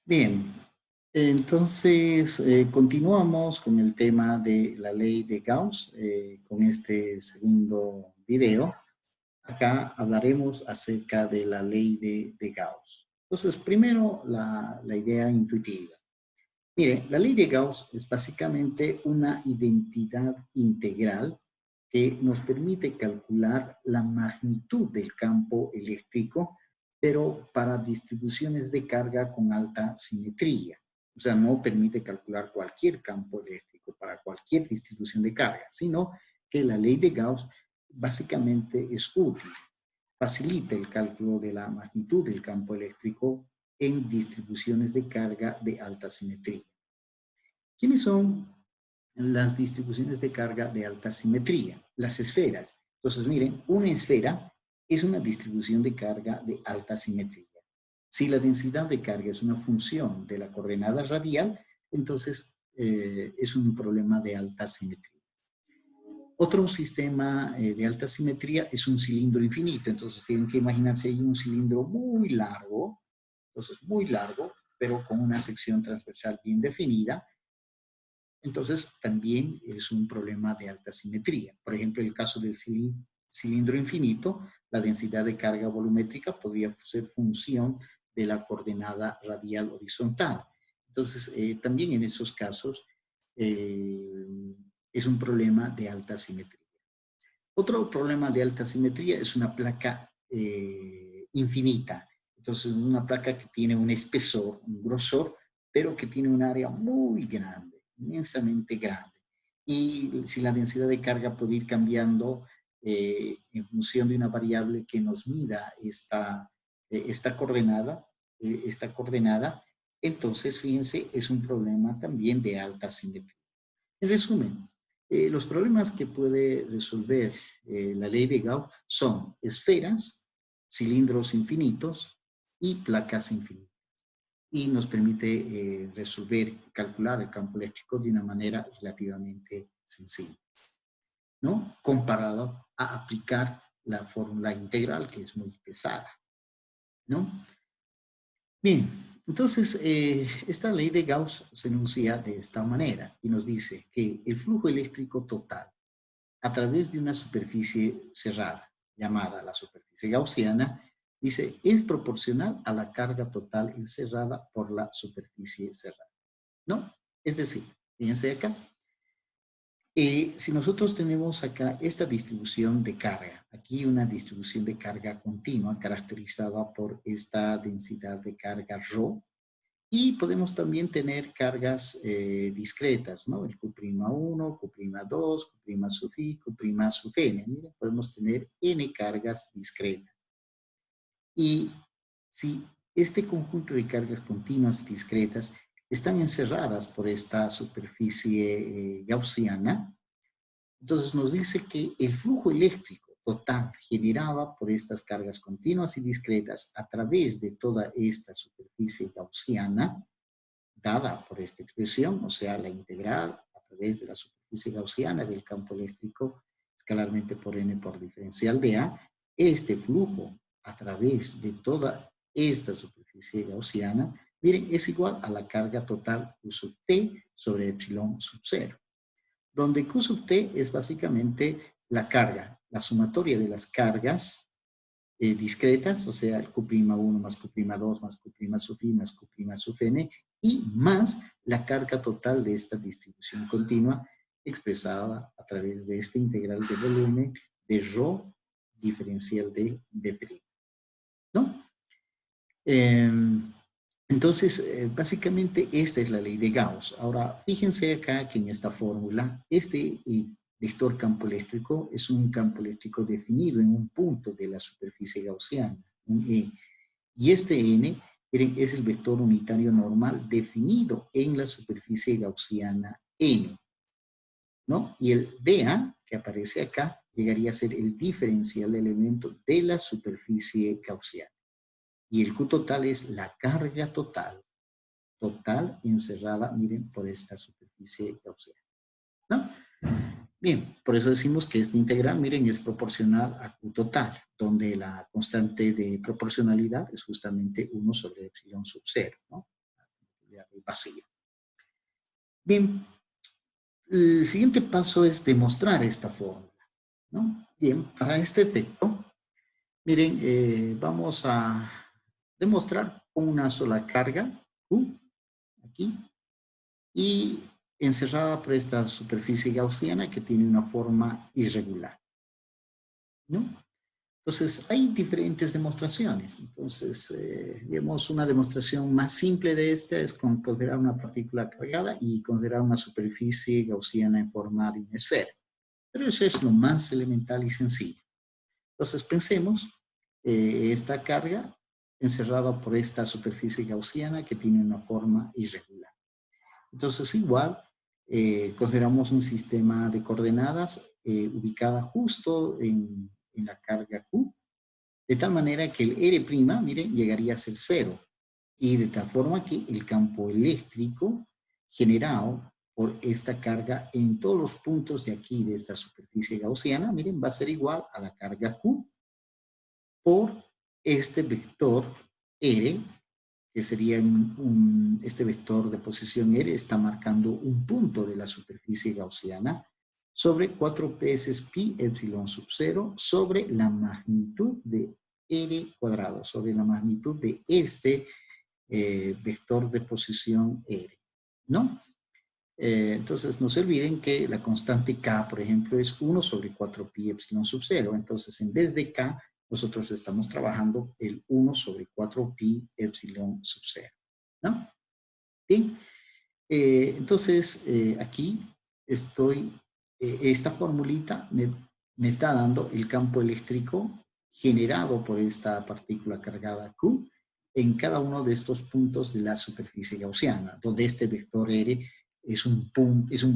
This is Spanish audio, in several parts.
Bien, entonces continuamos con el tema de la ley de Gauss, con este segundo video. Acá hablaremos acerca de la ley de Gauss. Entonces, primero la idea intuitiva. Mire, la ley de Gauss es básicamente una identidad integral que nos permite calcular la magnitud del campo eléctrico, pero para distribuciones de carga con alta simetría. O sea, no permite calcular cualquier campo eléctrico para cualquier distribución de carga, sino que la ley de Gauss básicamente es útil. Facilita el cálculo de la magnitud del campo eléctrico en distribuciones de carga de alta simetría. ¿Quiénes son las distribuciones de carga de alta simetría? Las esferas. Entonces, miren, una esfera es una distribución de carga de alta simetría. Si la densidad de carga es una función de la coordenada radial, entonces es un problema de alta simetría. Otro sistema de alta simetría es un cilindro infinito. Entonces tienen que imaginarse ahí un cilindro muy largo, pero con una sección transversal bien definida. Entonces también es un problema de alta simetría. Por ejemplo, en el caso del cilindro infinito, la densidad de carga volumétrica podría ser función de la coordenada radial horizontal. Entonces, también en esos casos es un problema de alta simetría. Otro problema de alta simetría es una placa infinita. Entonces, es una placa que tiene un espesor, un grosor, pero que tiene un área muy grande, inmensamente grande. Y si la densidad de carga puede ir cambiando en función de una variable que nos mida esta coordenada, entonces, fíjense, es un problema también de alta simetría. En resumen, los problemas que puede resolver la ley de Gauss son esferas, cilindros infinitos y placas infinitas. Y nos permite calcular el campo eléctrico de una manera relativamente sencilla, ¿no? Comparado a aplicar la fórmula integral, que es muy pesada, ¿no? Bien, entonces esta ley de Gauss se enuncia de esta manera y nos dice que el flujo eléctrico total a través de una superficie cerrada, llamada la superficie gaussiana, dice, es proporcional a la carga total encerrada por la superficie cerrada, ¿no? Es decir, fíjense acá, si nosotros tenemos acá esta distribución de carga, aquí una distribución de carga continua caracterizada por esta densidad de carga ρ, y podemos también tener cargas discretas, ¿no? El Q'1, Q'2, Q' sub i, Q' sub n. Miren, podemos tener n cargas discretas. Y si este conjunto de cargas continuas y discretas están encerradas por esta superficie gaussiana, entonces nos dice que el flujo eléctrico total generado por estas cargas continuas y discretas a través de toda esta superficie gaussiana, dada por esta expresión, o sea, la integral a través de la superficie gaussiana del campo eléctrico escalarmente por n por diferencial de A, este flujo a través de toda esta superficie gaussiana, miren, es igual a la carga total Q sub T sobre epsilon sub 0, donde Q sub T es básicamente la carga, la sumatoria de las cargas discretas, o sea, el Q'1 más Q'2 más Q' sub i más Q' sub n, y más la carga total de esta distribución continua expresada a través de esta integral de volumen de ρ diferencial de B', ¿no? Entonces, básicamente esta es la ley de Gauss. Ahora, fíjense acá que en esta fórmula, este vector campo eléctrico es un campo eléctrico definido en un punto de la superficie gaussiana, un E. Y este N es el vector unitario normal definido en la superficie gaussiana N, ¿no? Y el dA, que aparece acá, llegaría a ser el diferencial de elemento de la superficie gaussiana. Y el Q total es la carga total encerrada, miren, por esta superficie gaussiana, ¿no? Bien, por eso decimos que esta integral, miren, es proporcional a Q total, donde la constante de proporcionalidad es justamente 1 sobre epsilon sub 0, ¿no? vacío. Bien, el siguiente paso es demostrar esta fórmula, ¿no? Bien, para este efecto, miren, vamos a demostrar con una sola carga, Q, aquí, y encerrada por esta superficie gaussiana que tiene una forma irregular, ¿no? Entonces, hay diferentes demostraciones. Entonces, digamos, una demostración más simple de esta es con considerar una partícula cargada y considerar una superficie gaussiana en forma de una esfera. Pero eso es lo más elemental y sencillo. Entonces, pensemos esta carga encerrada por esta superficie gaussiana que tiene una forma irregular. Entonces, igual, consideramos un sistema de coordenadas ubicada justo en la carga Q, de tal manera que el R', miren, llegaría a ser cero, y de tal forma que el campo eléctrico generado por esta carga en todos los puntos de aquí, de esta superficie gaussiana, miren, va a ser igual a la carga Q por este vector R, que sería este vector de posición R, está marcando un punto de la superficie gaussiana, sobre 4 veces pi epsilon sub 0 sobre la magnitud de R cuadrado, sobre la magnitud de este vector de posición R, ¿no? Entonces, no se olviden que la constante K, por ejemplo, es 1 sobre 4 pi epsilon sub 0. Entonces, en vez de K, nosotros estamos trabajando el 1 sobre 4 pi epsilon sub 0, ¿no? Bien, entonces aquí esta formulita me está dando el campo eléctrico generado por esta partícula cargada Q en cada uno de estos puntos de la superficie gaussiana, donde este vector R es un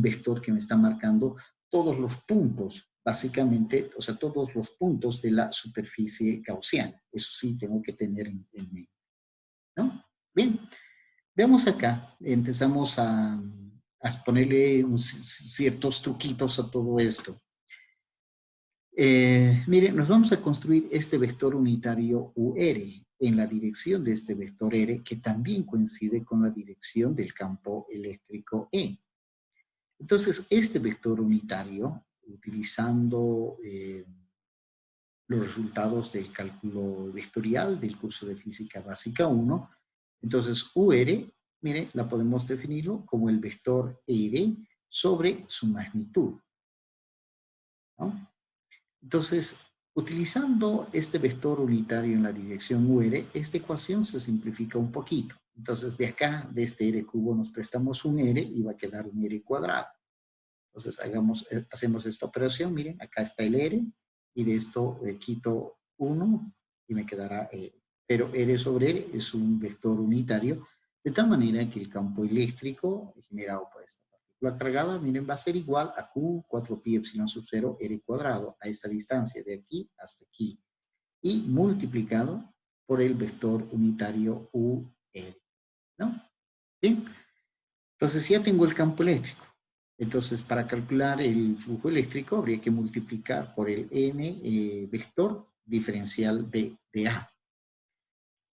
vector que me está marcando todos los puntos, básicamente, o sea, todos los puntos de la superficie gaussiana. Eso sí tengo que tener en mente, ¿no? Bien. Veamos acá, empezamos a ponerle ciertos truquitos a todo esto. Miren, nos vamos a construir este vector unitario UR en la dirección de este vector R, que también coincide con la dirección del campo eléctrico E. Entonces, este vector unitario, utilizando los resultados del cálculo vectorial del curso de Física Básica 1, entonces UR, mire, la podemos definirlo como el vector R sobre su magnitud, ¿no? Entonces, utilizando este vector unitario en la dirección UR, esta ecuación se simplifica un poquito. Entonces, de acá, de este R cubo, nos prestamos un R y va a quedar un R cuadrado. Entonces, hacemos esta operación. Miren, acá está el R y de esto quito 1 y me quedará R. Pero R sobre R es un vector unitario, de tal manera que el campo eléctrico generado por esta partícula cargada, miren, va a ser igual a Q 4pi epsilon sub 0 R cuadrado a esta distancia de aquí hasta aquí y multiplicado por el vector unitario UR, ¿no? Bien, entonces ya tengo el campo eléctrico. Entonces, para calcular el flujo eléctrico habría que multiplicar por el n vector diferencial de A.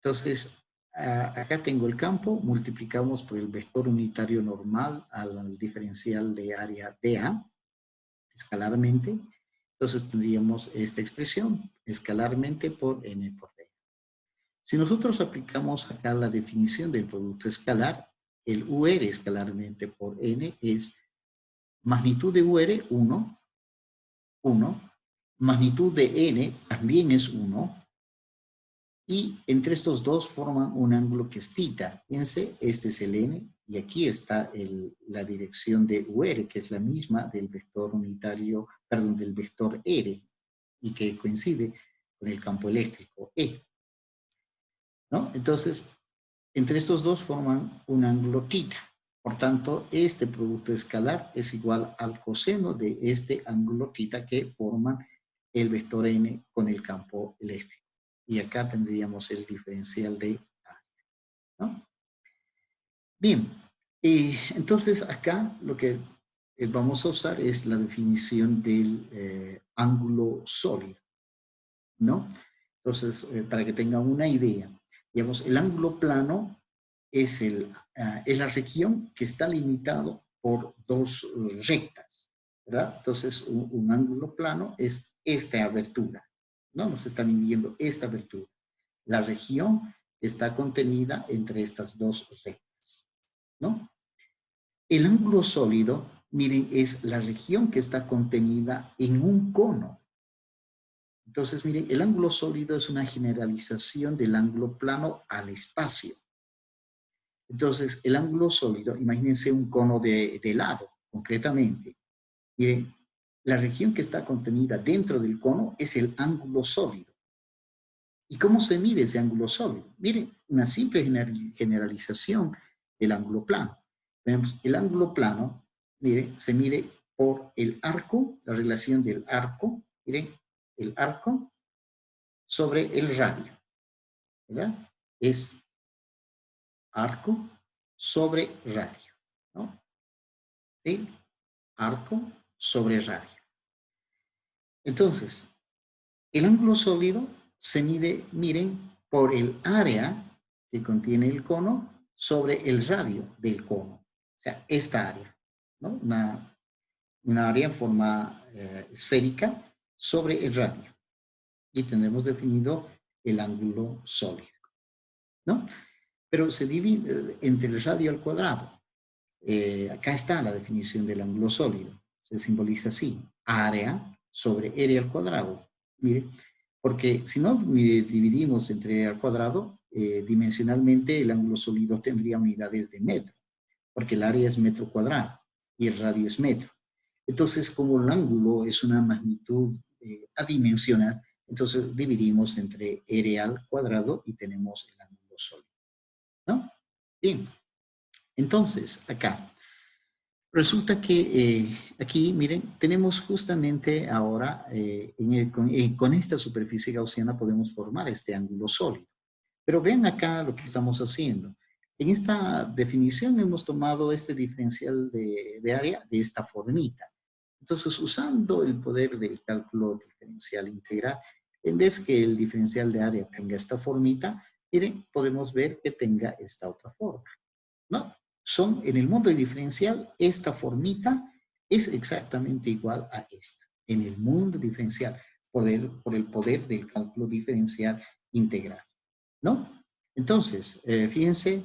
Entonces, acá tengo el campo, multiplicamos por el vector unitario normal al diferencial de área dA, escalarmente. Entonces tendríamos esta expresión, escalarmente por n por d. Si nosotros aplicamos acá la definición del producto escalar, el UR escalarmente por n es magnitud de UR 1, 1, magnitud de n también es 1, y entre estos dos forman un ángulo que es θ. Fíjense, este es el n, y aquí está la dirección de UR, que es la misma del vector unitario, perdón, del vector R, y que coincide con el campo eléctrico E, ¿no? Entonces, entre estos dos forman un ángulo θ. Por tanto, este producto escalar es igual al coseno de este ángulo θ que forman el vector n con el campo eléctrico. Y acá tendríamos el diferencial de A, ¿no? Bien, entonces acá lo que vamos a usar es la definición del ángulo sólido, ¿no? Entonces, para que tengan una idea, digamos, el ángulo plano es la región que está limitado por dos rectas, ¿verdad? Entonces, un ángulo plano es esta abertura, ¿no? Nos está midiendo esta abertura. La región está contenida entre estas dos rectas, ¿no? El ángulo sólido, miren, es la región que está contenida en un cono. Entonces, miren, el ángulo sólido es una generalización del ángulo plano al espacio. Entonces, el ángulo sólido, imagínense un cono de helado, concretamente. Miren, la región que está contenida dentro del cono es el ángulo sólido. ¿Y cómo se mide ese ángulo sólido? Miren, una simple generalización del ángulo plano. Tenemos el ángulo plano, miren, se mide por el arco, la relación del arco, miren, el arco sobre el radio, ¿verdad? Es arco sobre radio, ¿no? ¿Sí? Arco sobre radio. Entonces, el ángulo sólido se mide, miren, por el área que contiene el cono sobre el radio del cono. O sea, esta área, ¿no? Una área en forma esférica sobre el radio. Y tendremos definido el ángulo sólido, ¿no? Pero se divide entre el radio al cuadrado. Acá está la definición del ángulo sólido. Se simboliza así, área sobre r al cuadrado. Mire, porque si no dividimos entre r al cuadrado, dimensionalmente el ángulo sólido tendría unidades de metro, porque el área es metro cuadrado y el radio es metro. Entonces, como el ángulo es una magnitud adimensional, entonces dividimos entre r al cuadrado y tenemos el ángulo sólido, ¿no? Bien. Entonces, acá, resulta que aquí, miren, tenemos justamente ahora, con esta superficie gaussiana podemos formar este ángulo sólido. Pero vean acá lo que estamos haciendo. En esta definición hemos tomado este diferencial de área de esta formita. Entonces, usando el poder del cálculo diferencial integral, en vez que el diferencial de área tenga esta formita, miren, podemos ver que tenga esta otra forma, ¿no? En el mundo diferencial, esta formita es exactamente igual a esta. En el mundo diferencial, por el poder del cálculo diferencial integral, ¿no? Entonces, fíjense,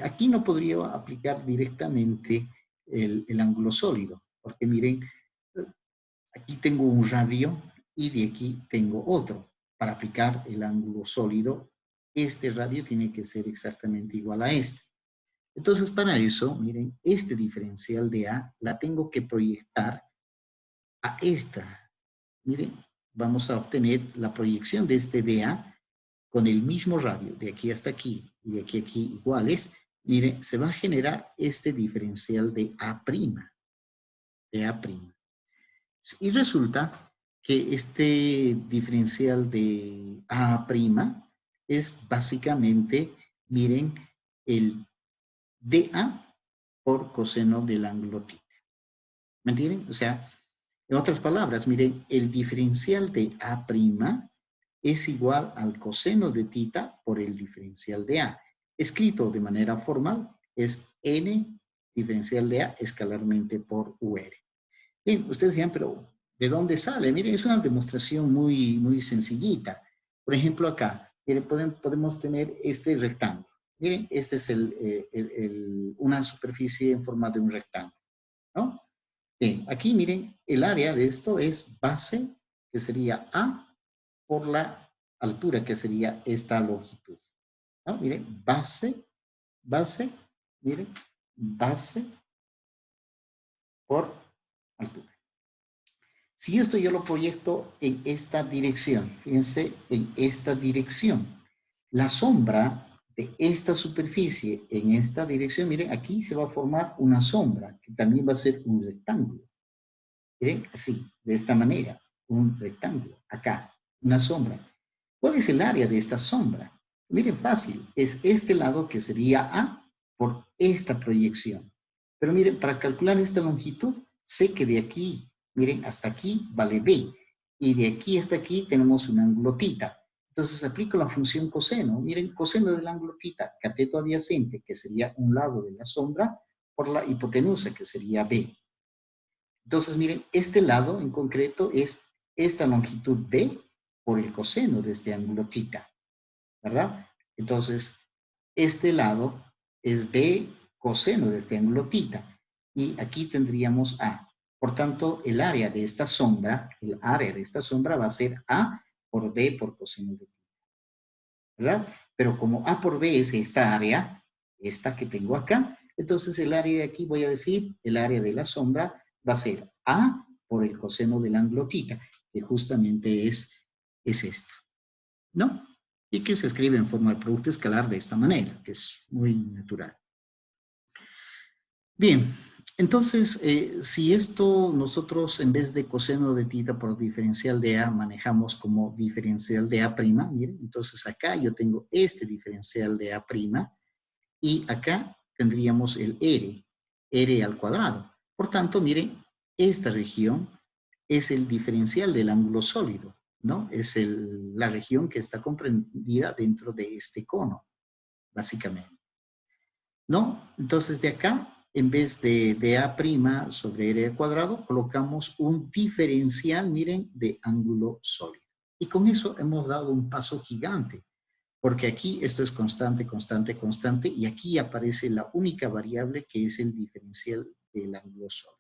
aquí no podría aplicar directamente el ángulo sólido, porque miren, aquí tengo un radio y de aquí tengo otro. Para aplicar el ángulo sólido, este radio tiene que ser exactamente igual a este. Entonces, para eso, miren, este diferencial de A la tengo que proyectar a esta. Miren, vamos a obtener la proyección de este dA con el mismo radio, de aquí hasta aquí y de aquí a aquí iguales. Miren, se va a generar este diferencial de A', de A'. Y resulta que este diferencial de A' es básicamente, miren, el dA por coseno del ángulo θ. ¿Me entienden? O sea, en otras palabras, miren, el diferencial de A' es igual al coseno de θ por el diferencial de A. Escrito de manera formal, es n diferencial de A escalarmente por UR. Bien, ustedes dirán, pero ¿de dónde sale? Miren, es una demostración muy, muy sencillita. Por ejemplo, acá, miren, podemos tener este rectángulo. Miren, este es una superficie en forma de un rectángulo, ¿no? Bien, aquí miren, el área de esto es base, que sería A, por la altura, que sería esta longitud, ¿no? Miren, base, miren, base por altura. Si esto yo lo proyecto en esta dirección, fíjense, en esta dirección, la sombra de esta superficie en esta dirección, miren, aquí se va a formar una sombra, que también va a ser un rectángulo. Miren, así, de esta manera, un rectángulo, acá, una sombra. ¿Cuál es el área de esta sombra? Miren, fácil, es este lado que sería A por esta proyección. Pero miren, para calcular esta longitud, sé que de aquí, miren, hasta aquí vale B. Y de aquí hasta aquí tenemos un ángulo θ. Entonces aplico la función coseno. Miren, coseno del ángulo θ, cateto adyacente, que sería un lado de la sombra, por la hipotenusa, que sería B. Entonces, miren, este lado en concreto es esta longitud B por el coseno de este ángulo θ, ¿verdad? Entonces, este lado es B coseno de este ángulo θ. Y aquí tendríamos A. Por tanto, el área de esta sombra va a ser A por B por coseno de θ, ¿verdad? Pero como A por B es esta área, esta que tengo acá, entonces el área de aquí, voy a decir, el área de la sombra va a ser A por el coseno del ángulo θ, que justamente es esto, ¿no? Y que se escribe en forma de producto escalar de esta manera, que es muy natural. Bien, entonces, si esto nosotros en vez de coseno de θ por diferencial de A manejamos como diferencial de A', miren, entonces acá yo tengo este diferencial de A' y acá tendríamos el R al cuadrado. Por tanto, miren, esta región es el diferencial del ángulo sólido, ¿no? Es la región que está comprendida dentro de este cono, básicamente, ¿no? Entonces, de acá, en vez de A' sobre R al cuadrado, colocamos un diferencial, miren, de ángulo sólido. Y con eso hemos dado un paso gigante, porque aquí esto es constante, constante, constante, y aquí aparece la única variable que es el diferencial del ángulo sólido.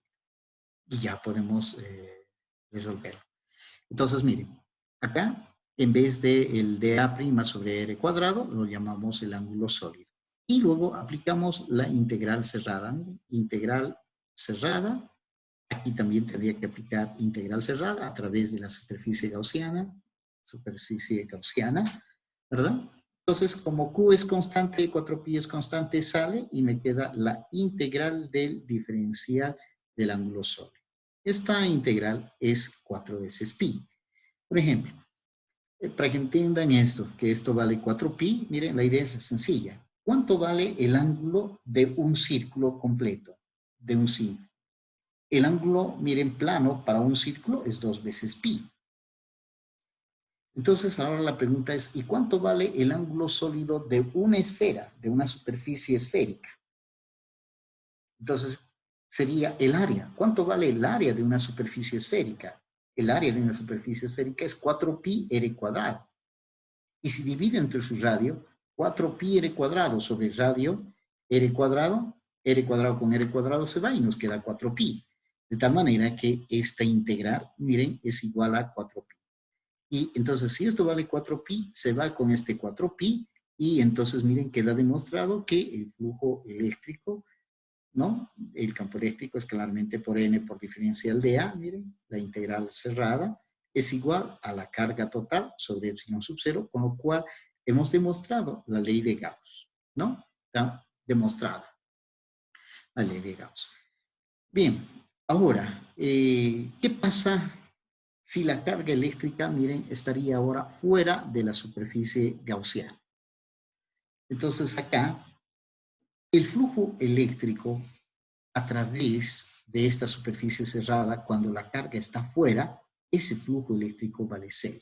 Y ya podemos resolverlo. Entonces, miren, acá, en vez de el dA' sobre R cuadrado, lo llamamos el ángulo sólido. Y luego aplicamos la integral cerrada. Miren, integral cerrada. Aquí también tendría que aplicar integral cerrada a través de la superficie gaussiana, ¿verdad? Entonces, como Q es constante, 4pi es constante, sale y me queda la integral del diferencial del ángulo sólido. Esta integral es 4 veces pi. Por ejemplo, para que entiendan esto, que esto vale 4pi, miren, la idea es sencilla. ¿Cuánto vale el ángulo de un círculo completo? De un círculo. El ángulo, miren, plano para un círculo es 2 veces pi. Entonces, ahora la pregunta es, ¿y cuánto vale el ángulo sólido de una esfera, de una superficie esférica? Entonces, sería el área. ¿Cuánto vale el área de una superficie esférica? El área de una superficie esférica es 4pi r cuadrado. Y si divide entre su radio, 4pi r cuadrado sobre radio r cuadrado con r cuadrado se va y nos queda 4pi. De tal manera que esta integral, miren, es igual a 4pi. Y entonces, si esto vale 4pi, se va con este 4pi y entonces, miren, queda demostrado que el flujo eléctrico, ¿no? El campo eléctrico escalarmente por n por diferencial de A, miren, la integral cerrada, es igual a la carga total sobre epsilon sub 0, con lo cual hemos demostrado la ley de Gauss, ¿no? Está demostrada la ley de Gauss. Bien, ahora, ¿qué pasa si la carga eléctrica, miren, estaría ahora fuera de la superficie gaussiana? Entonces acá, el flujo eléctrico a través de esta superficie cerrada, cuando la carga está fuera, ese flujo eléctrico vale cero.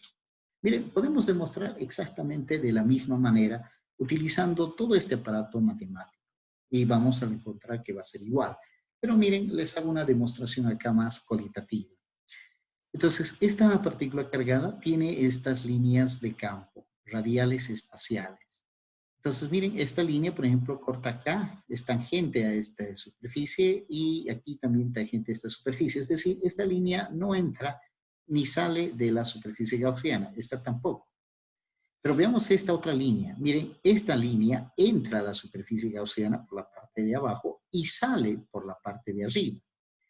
Miren, podemos demostrar exactamente de la misma manera utilizando todo este aparato matemático y vamos a encontrar que va a ser igual. Pero miren, les hago una demostración acá más cualitativa. Entonces, esta partícula cargada tiene estas líneas de campo, radiales espaciales. Entonces, miren, esta línea, por ejemplo, corta acá, es tangente a esta superficie y aquí también tangente a esta superficie. Es decir, esta línea no entra ni sale de la superficie gaussiana, esta tampoco. Pero veamos esta otra línea. Miren, esta línea entra a la superficie gaussiana por la parte de abajo y sale por la parte de arriba.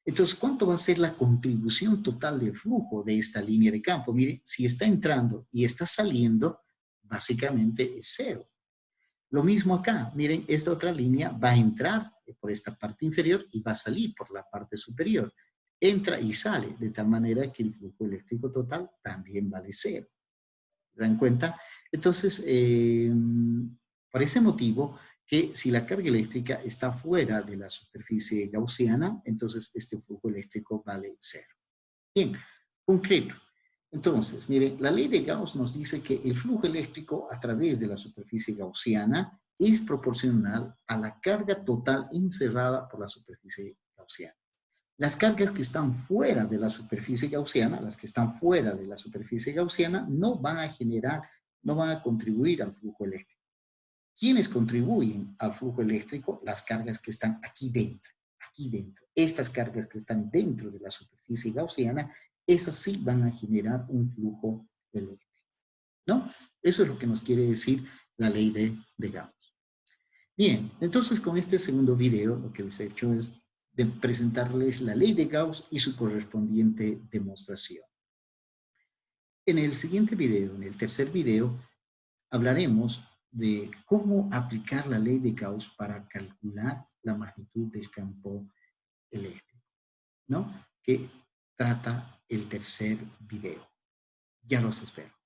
Entonces, ¿cuánto va a ser la contribución total de flujo de esta línea de campo? Miren, si está entrando y está saliendo, básicamente es cero. Lo mismo acá, miren, esta otra línea va a entrar por esta parte inferior y va a salir por la parte superior. Entra y sale, de tal manera que el flujo eléctrico total también vale cero. ¿Se dan cuenta? Entonces, por ese motivo, que si la carga eléctrica está fuera de la superficie gaussiana, entonces este flujo eléctrico vale cero. Bien, concreto. Entonces, mire, la ley de Gauss nos dice que el flujo eléctrico a través de la superficie gaussiana es proporcional a la carga total encerrada por la superficie gaussiana. Las cargas que están fuera de la superficie gaussiana, las que están fuera de la superficie gaussiana, no van a generar, no van a contribuir al flujo eléctrico. ¿Quiénes contribuyen al flujo eléctrico? Las cargas que están aquí dentro, aquí dentro. Estas cargas que están dentro de la superficie gaussiana, esas sí van a generar un flujo eléctrico, ¿no? Eso es lo que nos quiere decir la ley de Gauss. Bien, entonces con este segundo video lo que les he hecho es de presentarles la ley de Gauss y su correspondiente demostración. En el siguiente video, en el tercer video, hablaremos de cómo aplicar la ley de Gauss para calcular la magnitud del campo eléctrico, ¿no? Que trata el tercer video. Ya los espero.